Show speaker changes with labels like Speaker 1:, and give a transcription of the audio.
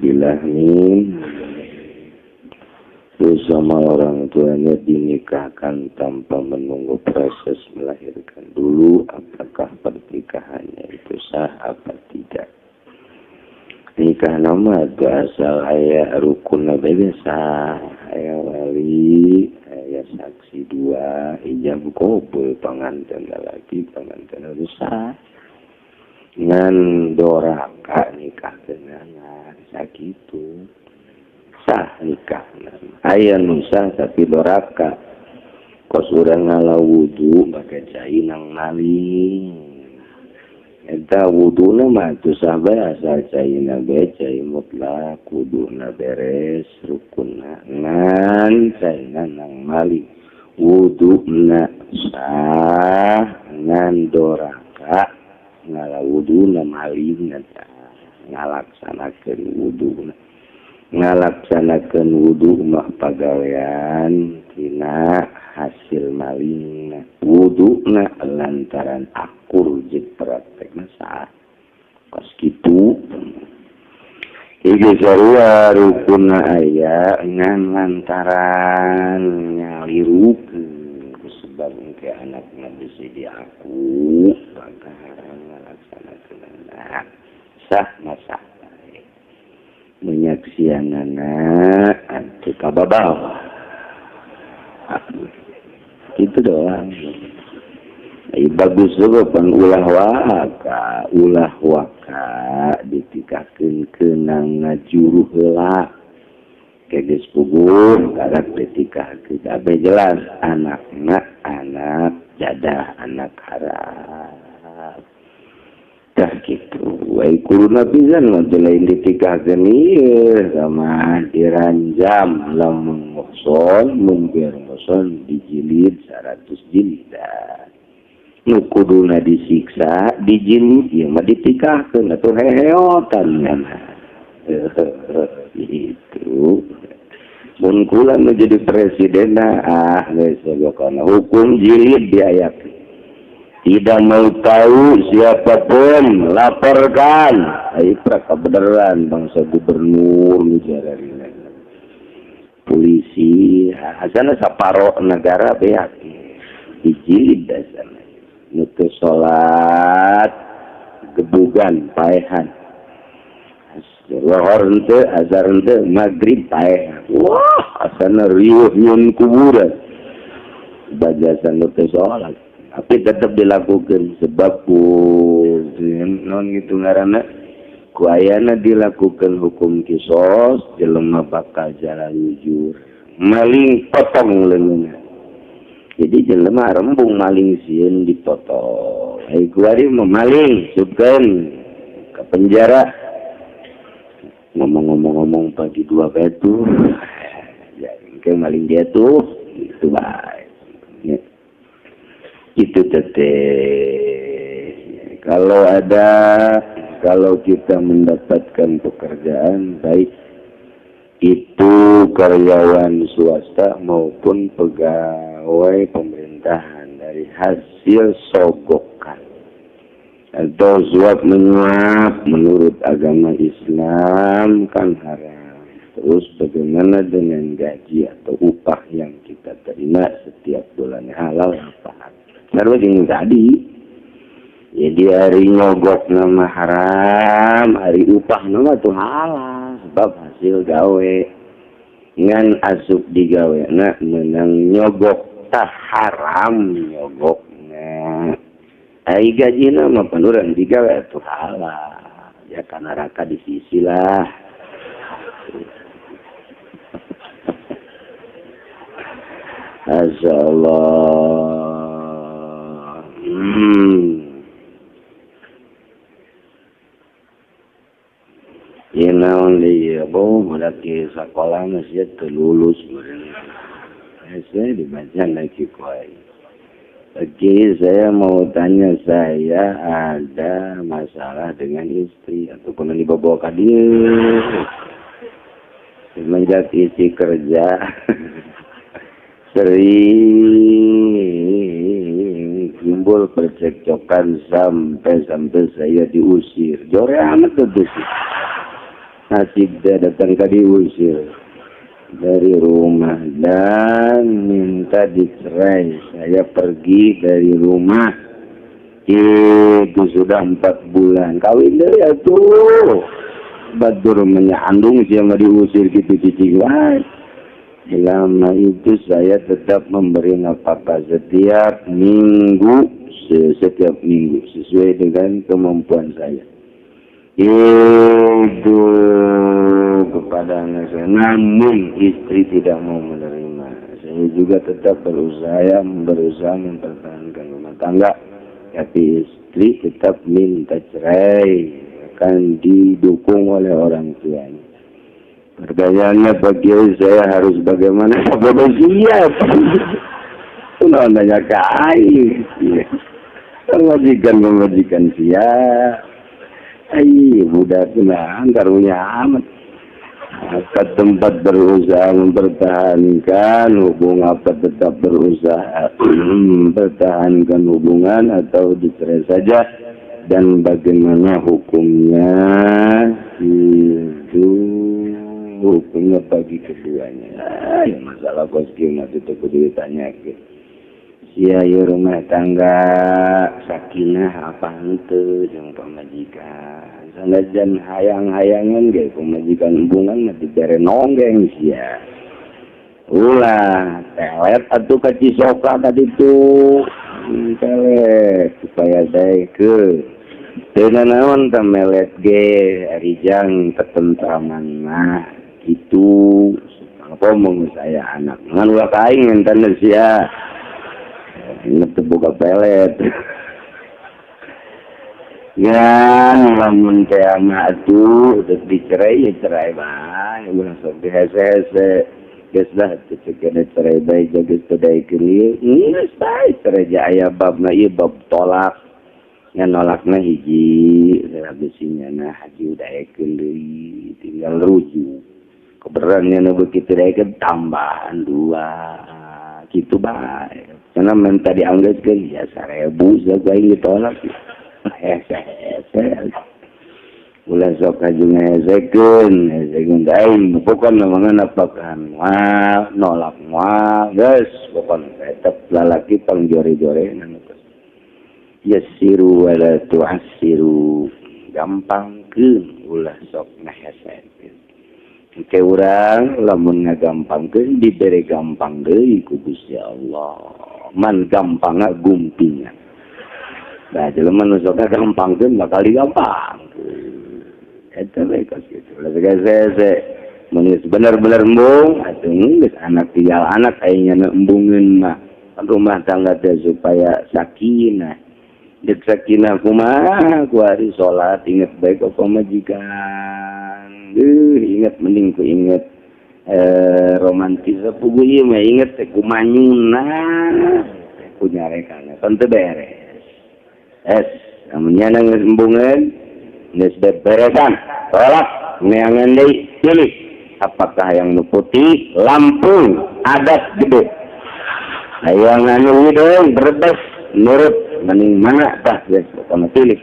Speaker 1: Nauzubillah nih. Bersama orang tuanya dinikahkan tanpa menunggu proses melahirkan dulu, apakah pernikahannya itu sah apa tidak? Nikah nama itu asal ayah rukun beda sah, ayah wali, ayah saksi dua, ijab kabul, pengantin lagi, pengantin harus sah. Ngan doraka nikah kenangan sakitu sah nikah ayah nusa tapi doraka kos urang ngalah wudu pakai cai nang maling eta wuduna mah tu sabar asal cai na be cai mutlak wuduna beres rukunna ngan cai nang maling wuduna sah ngan doraka ngalah wuduna maling ngalaksanakeun wuduna ngalaksanakeun wudu mah pagawean tina hasil malingna wuduna lantaran akur jeung praktekna sah kos kitu ieu sarua rukunna aya ngan lantaran nyalirukeun sebab engke anakna bisa diaku pagawean ngalaksanakeun sah masa menyaksianana antu kababawa itu doang. Bagus juga pan ulah waka ditikakeun keunang ngajuru heula geus puguh karak ditikakeun abe jelas anakna anak jadah anak haram tah kitu wae kuluna pisan mah lain ditikakeun ieu sama diranjam lamun muhson mungkin muhson dijilid 100 jilid nu kuduna disiksa dijilid ieu mah ditikakeun atuh heheotan itu mun kula nu jadi presiden geus pokona hukum jilid diayakeun. Tidak mau tahu siapapun laporkan. Aipra kebenaran bangsa gubernur negara ini. Polisi asana saparo negara beak. Dijilid asana. Nutu salat gebugan paehan. Lohor henteu azhar henteu maghrib paehan. Wah asana riuh nyun kuburan. Bajasan nutu salat. Tapi tetap dilakukan sebab non gitu ngaranna ku ayana dilakukan hukum kisos jelema bakal jalan jujur maling potong leungeunna jadi jelema rembung maling sieun dipotong ai kuari maling subkeun ke penjara ngomong pagi 2 batu ya engke maling dia tuh itu baik itu teteh kalau kita mendapatkan pekerjaan baik itu karyawan swasta maupun pegawai pemerintahan dari hasil sogokan atau suap menyuap menurut agama Islam kan haram. Terus bagaimana dengan gaji atau upah yang kita terima setiap bulannya halal apa? Sarwa jeung tadi jadi hari nyogok nama haram hari upah nama tuh halal sebab hasil gawe ngan asup digawe menang nyogok tah haram nyogokna ai gaji nama penurang digawe tuh halal ya kana raka di sisi lah Asyaallah ya naon dia mulai sekolah masih terlulus saya dibaca lagi kuai lagi saya mau tanya saya ada masalah dengan istri ataupun dibawa ke dia semenjak istri kerja sering timbul percekcokan sampai saya diusir. Jore amat tuh sih. nasib dia datang ke diusir dari rumah dan minta dicerai. Saya pergi dari rumah itu sudah 4 bulan kawin deh ya tuh badur menyandung siapa diusir gitu cicing. Selama itu saya tetap memberi nafkah setiap minggu sesuai dengan kemampuan saya. Itu kepada anak saya. Namun istri tidak mau menerima. Saya juga tetap berusaha mempertahankan rumah tangga. Tapi istri tetap minta cerai. Akan didukung oleh orang tuanya. Pertanyaannya bagi saya harus bagaimana? Bodoh siap. Sudah nanya kain. Pemajikan siap. Budak kena karunya amat. Ke tempat berusaha mempertahankan hubungan apa tetap berusaha mempertahankan hubungan atau dicerai saja dan bagaimana hukumnya itu. Hukumnya bagi keduanya. Masalah kostum itu kudu ditanya ke. Sia rumah tangga sakinah apa henteu jeung pamajikan. Sanajan hayang-hayangan ge pamajikan hubungan mah dibere nonggeng sia. Ulah telet atuh ka Cisoka tadi tuh. Telet supaya daekeun. Dena naon teh melet ge arijang ketentraman mah gitu. Apa mau saya anak ngan ulah kaing enten sia. Ingat buka pelet. Ya, lamun kiamat tuh udah dicerai ya cerai bae. Ulah sok hese-hese. Geus dah cekena cerai bae jaga sedaya keulieu. Geus bae cerai aya babna ieu bab tolak. Nya nolakna hiji, habisnya nah haji udah ekeun deui, tinggal rujuk. Keberannya nu begitu daekeun tambahan 2 gitu bae. Karena minta dianggeutkeun ya 1000 saja ditolak. Ulah sok kajung hezekeun daing pokona mangana pakan nolak geus pokona tetep lalaki tong jore-jore yassiru wala tu'assiru gampangkeun ulah sok ngahesekeun ke urang lamun ngagampangkeun dibere gampang deui ku Gusti Allah man gampangna gumpingan da jelema nu sok gampangkeun bakal digampangkeun eta we kos kitu ulah segese mun bener-bener embung atuh geus anak tinggal anak aya embungeun mah rumah tangga teh supaya sakinah. Dek sakinah kumaha ku hari salat inget baik apa majikan. Inget mending ku inget romantis pugu ieu mah inget teh kumanyuna. Ku nyarekana teu beres. Amun nyana geus embungeun geus beresan. Salat neangan deui pilih apakah yang nu putih Lampung adat gede. Hayang anu hidung berbes nurut mending mana tah geus pokona pilih